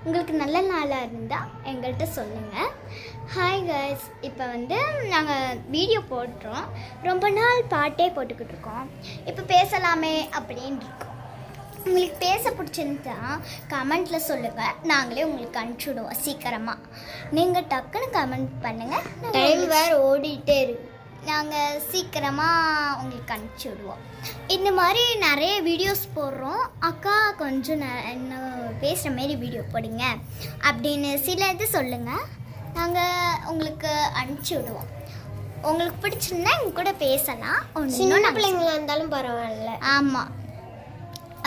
உங்களுக்கு நல்ல நாளாக இருந்தால் எங்கள்கிட்ட சொல்லுங்கள். ஹாய் கைஸ், இப்போ நாங்கள் வீடியோ போடுறோம். ரொம்ப நாள் பாட்டே போட்டுக்கிட்டு இருக்கோம். இப்போ பேசலாமே அப்படின்னு இருக்கோம். உங்களுக்கு பேச பிடிச்சிருந்தா கமெண்ட்டில் சொல்லுங்கள், நாங்களே உங்களுக்கு அனுப்பிச்சுடுவோம் சீக்கிரமாக. நீங்கள் டக்குன்னு கமெண்ட் பண்ணுங்கள். டைம் வேறு ஓடிட்டே இருக்கு, நாங்கள் சீக்கிரமாக உங்களுக்கு அனுப்பிச்சி விடுவோம். இந்த மாதிரி நிறைய வீடியோஸ் போடுறோம். அக்கா கொஞ்சம் என்ன பேசுகிற மாரி வீடியோ போடுங்க அப்படின்னு சில இது சொல்லுங்கள், நாங்கள் உங்களுக்கு அனுப்பிச்சி விடுவோம். உங்களுக்கு பிடிச்சிருந்தா எங்க கூட பேசலாம். சின்ன பிள்ளைங்களா இருந்தாலும் பரவாயில்ல. ஆமாம்,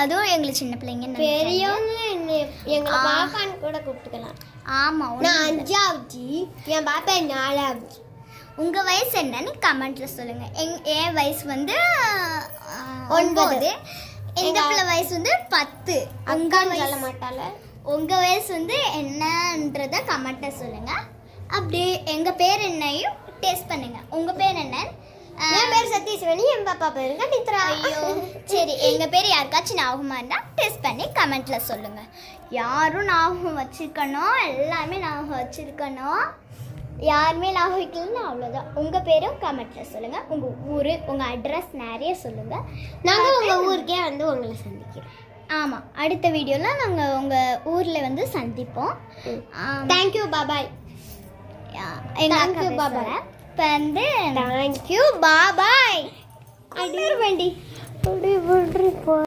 அதுவும் எங்களுக்கு சின்ன பிள்ளைங்க, பெரியவங்க எங்களை பாப்பான்னு கூட கூப்பிட்டுக்கலாம். ஆமாம், நான் 5ஆவது, என் பாப்பா 4ஆவது. உங்கள் வயசு என்னன்னு கமெண்ட்டில் சொல்லுங்கள். என் வயசு 9, எங்கள் பிள்ளை வயசு 10. அங்கான்னு சொல்ல மாட்டால. உங்கள் வயசு என்னன்றதை கமெண்ட்டில் சொல்லுங்கள். அப்படி எங்கள் பேர் என்னையும் டேஸ்ட் பண்ணுங்கள். உங்கள் பேர் என்ன? என் பேர் சதீஸ்வரி, என் பாப்பா பேர் கணித்ரா. ஐயோ சரி, எங்கள் பேர் யாருக்காச்சும் ஞாபகமாக இருந்தால் டேஸ்ட் பண்ணி கமெண்ட்டில் சொல்லுங்கள். யாரும் ஞாபகம் வச்சுருக்கணும், எல்லாமே ஞாபகம் வச்சுருக்கணும். யாருமே ஞாபகம் வைக்கலன்னா அவ்வளோதான். உங்கள் பேரும் கமெண்ட்டில் சொல்லுங்கள். உங்கள் ஊர், உங்கள் அட்ரஸ் நிறைய சொல்லுங்கள். நாங்கள் உங்கள் ஊருக்கே உங்களை சந்திக்கிறோம். ஆமாம், அடுத்த வீடியோவில் நாங்கள் உங்கள் ஊரில் சந்திப்போம். தேங்க்யூ, பாபாய். எங்கள் பாபாய். இப்போ தேங்க்யூ, பாபாய். அடி வண்டி